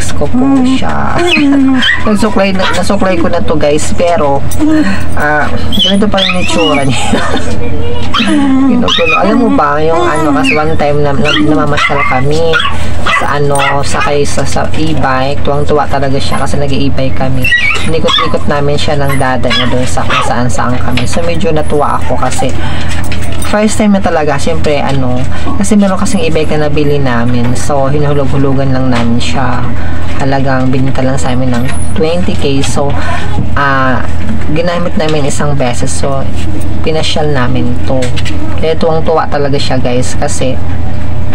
ex ko po siya. Nasuklay ko na to guys, pero ganito pa rin itsura niya. Ginugulo. Alam mo ba, yung kasi one time na namamasyal kami sakay sa e-bike, tuwang-tuwa talaga siya kasi nag-e-bike kami. Inikot-ikot namin siya ng dada niya doon sa kung saan-saan kami. So medyo natuwa ako kasi first time na talaga, syempre kasi meron kasing e-bike na nabili namin. So hinuhulog-hulugan lang namin siya. Halagang binita lang sa amin ng 20k. So ginamit namin isang beses. So pinasyal namin to. Kaya tuwang-tuwa talaga siya guys kasi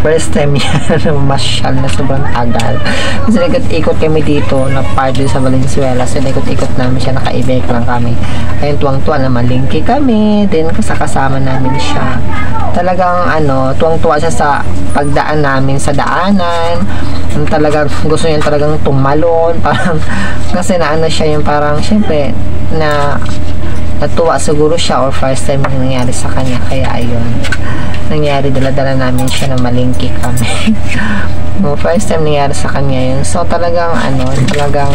first time yan masyal na sobrang tagal. Kasi nag-ikot kami dito na part din sa Valenzuela. So nag-ikot namin siya, naka-e-bike lang kami. Ayun, tuwang-tuwa na malingki kami. Then kasama namin siya. Talagang tuwang-tuwa siya sa pagdaan namin sa daanan. Talagang gusto niya talagang tumalon. Parang kasi siya yung parang syempre natuwa siguro siya or first time yung nangyari sa kanya. Kaya ayun, nangyari, dala-dala namin siya na malingki kami. First time nangyari sa kanya yun. So talagang talagang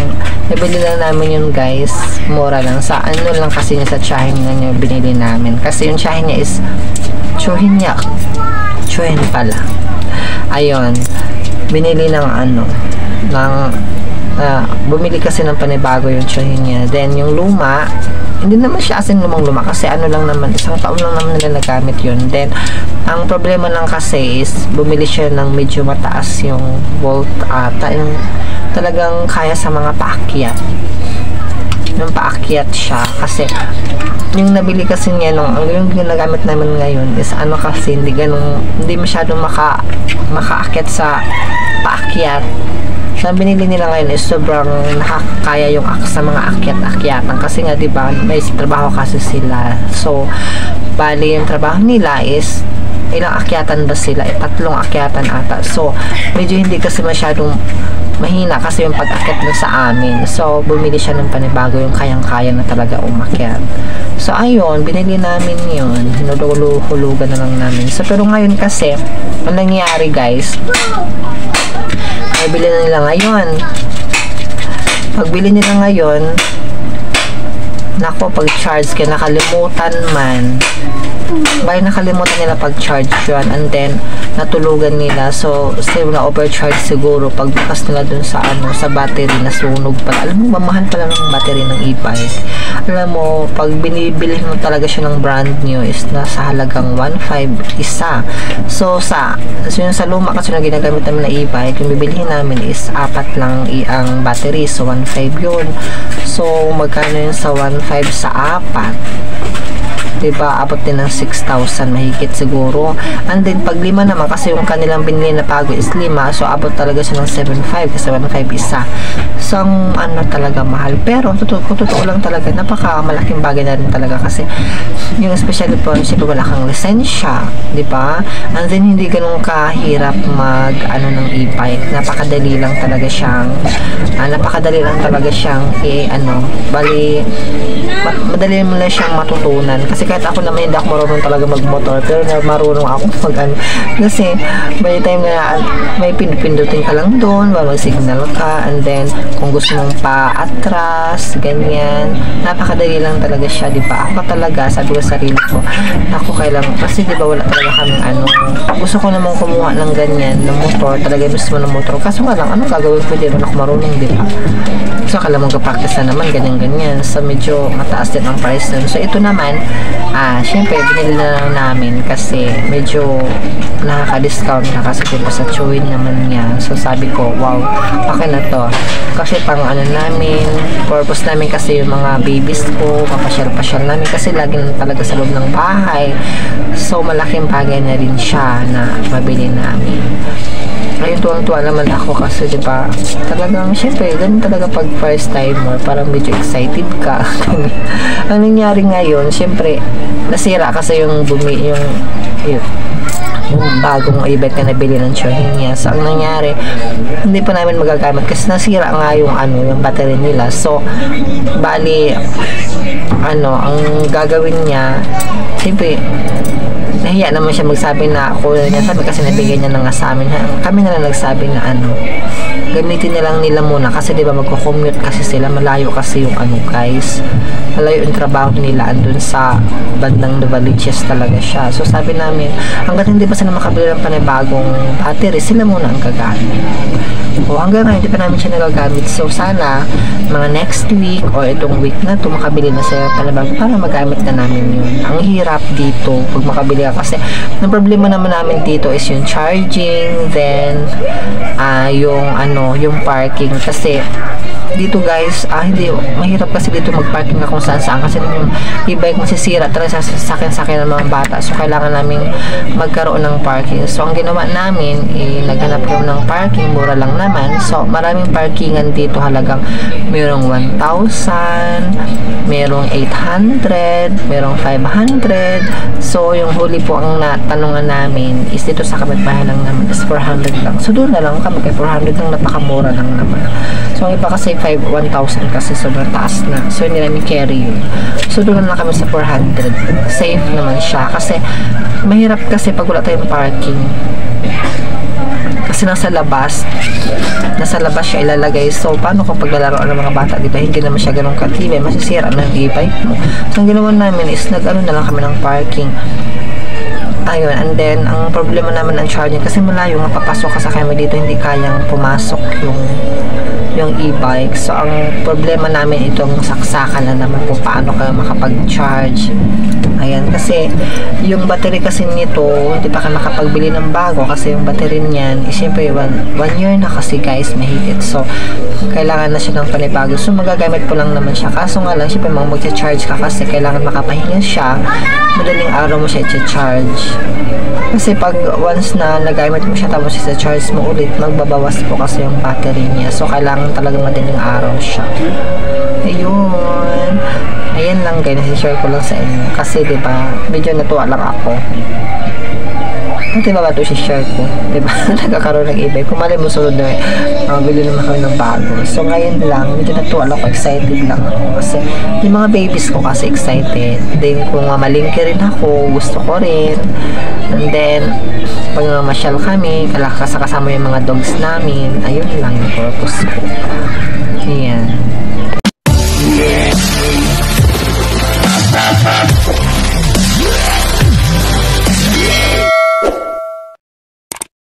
nabili lang namin yun guys, mura lang sa lang kasi niya sa tsahin niya binili namin, kasi yung tsahin niya is chuhin pala. Ayun, binili ng bumili kasi ng panibago yung tsuhin niya. Then yung luma, hindi naman siya as in lumang-luma kasi lang naman, isang taon lang naman nila nagamit yun. Then ang problema lang kasi is bumili siya ng medyo mataas yung volt yung talagang kaya sa mga paakyat. Yung paakyat siya kasi yung nabili kasi niya yung ginagamit namin ngayon is kasi hindi masyadong makaakyat sa paakyat. So, ang binili nila ngayon is sobrang nakakaya yung sa mga akyat-akyatan. Kasi nga, diba, may trabaho kasi sila. So, bali yung trabaho nila is ilang akyatan ba sila? 3 akyatan ata. So, medyo hindi kasi masyadong mahina kasi yung pag-akyat na sa amin. So, bumili siya ng panibago yung kayang-kaya na talaga umakyat. So, ayun, binili namin yun. Hinuluhulugan na lang namin. So, pero ngayon kasi, ang nangyari guys, bili na nila ngayon. Pagbili nila ngayon, nako, pag-charge kaya nakalimutan man. Nakalimutan nila pag-charge yun, and then natulugan nila. So still na overcharge siguro pagbukas nila dun sa sa battery, nasunog pala. Alam mo, mamahal pala ng battery ng e-bike. Alam mo, pag binibili mo talaga siya ng brand new is nasa halagang 1.5 isa. So yung sa luma kasi na ginagamit namin na e-bike, yung bibilihin namin is 4 lang ang battery. So 1.5 yun. So magkano yun sa 1.5 sa 4? Diba, abot din ng 6,000 mahigit siguro. And then pag 5 naman, kasi yung kanilang binili na pago is 5, so abot talaga siya ng 7.5 kasi 1.5 isa. So talaga mahal, pero totoo lang talaga, napaka malaking bagay na rin talaga kasi yung especially po siyempre wala kang lisensya, diba, and then hindi ganun kahirap mag ng e-bike. Napakadali lang talaga siyang bali madali mo lang siyang matutunan. Kasi kahit ako naman hindi ako marunong talaga magmotor, pero marunong ako kasi by the time na may pindutin ka lang doon, mag-signal ka, and then kung gusto mong pa-atras, ganyan, napakadali lang talaga siya, diba? Ako talaga, sabi ko sa sarili ko, ako kailangan, kasi diba wala talaga kaming gusto ko namang kumuha ng ganyan, ng motor, talaga gusto mo ng motor, kaso nga lang, gagawin ko, di naman ako marunong, diba? So kailangan mag-practice na naman, ganyan-ganyan, so medyo mataas din ang price nun. So ito naman, syempre, binili na lang namin kasi medyo nakaka-discount na kasi diba sa chewin naman niya. So sabi ko, wow, okay na to. Kasi pang namin, purpose namin kasi yung mga babies ko, papasyal-pasyal namin kasi lagi na talaga sa loob ng bahay. So malaking bagay na rin siya na mabili namin. Ayun, tuwang-tuwa naman ako kasi diba, talagang syempre, ganun talaga pag first timer, parang medyo excited ka. Ang nangyari ngayon, syempre, nasira kasi yung bagong e-bike na nabili ng tsuhin niya. So, ang nangyari, hindi pa namin magagamit kasi nasira nga yung battery nila. So, bali, ang gagawin niya, siyempre, nahiya naman siya magsabi na ako niya sabi kasi nabigay niya na nga sa amin. Kami na lang nagsabi na gamitin na lang nila muna kasi di ba magko-commute kasi sila, malayo kasi yung guys, malayo yung trabaho nila andun sa bandang Novaliches talaga siya. So sabi namin hanggat hindi pa sila makabili ng panibagong battery, sila muna ang gagamit. O hanggang ngayon hindi pa namin siya nagagamit. So sana mga next week or itong week na to makabili na sila panibagong para magamit na namin yun. Ang hirap dito pag makabili ka kasi ang problema naman namin dito is yung charging, then yung parking kasi dito guys, hindi mahirap kasi dito magparking na kung saan kasi yung e-bike masisira talaga sa sakyan ng mga bata, so kailangan naming magkaroon ng parking. So ang ginawa namin naghanap kami ng parking, mura lang naman. So maraming parkingan dito, halagang mayroong 1,000, mayroong 800, mayroong 500. So yung huli po ang natanungan namin is dito sa kapitbahay lang naman is 400 lang. So doon na lang kami kay 400 lang, napakamura lang naman. So ang iba kasi 1,000 kasi sobrang taas na. So hindi namin carry yun. So doon lang kami sa 400. Safe naman siya kasi mahirap kasi pag wala tayong parking. Kasi nasa labas siya ilalagay. So paano kung paglalaro ng mga bata, diba hindi naman siya ganun katibay, masisira na yung e-bike mo. So ang ginawa namin is na lang kami ng parking. Ayun, and then ang problema naman ng charging kasi malayo nga papasok ka sa kami dito, hindi kayang pumasok yung e-bike. So ang problema namin itong saksakan na naman kung paano ka makapag-charge. Ayan, kasi yung battery kasi nito hindi pa ka nakapagbili ng bago kasi yung battery niyan siyempre one year na kasi guys, mahigit. So kailangan na siya ng panibago. So magagamit po lang naman siya, kaso nga lang siyempre mag-charge ka kasi kailangan makapahinga siya, madaling araw mo siya i-charge. Kasi pag once na nagamit mo siya tapos i-charge mo ulit, magbabawas po kasi yung battery niya. So kailangan talaga madaling araw siya. Ayun. Ayan lang guys, share ko lang sa inyo. Kasi diba, medyo natuwa lang ako. Diba ba ito share ko? Diba, nagkakaroon ng e-bike. Kung mali mo sunod na bili naman kami ng bago. So ngayon lang, medyo natuwa lang ako, excited lang ako. Kasi yung mga babies ko kasi excited. Then kung malingki rin ako, gusto ko rin. And then, pag masyal kami, kasama yung mga dogs namin, ayun lang yung purpose ko. Ayan.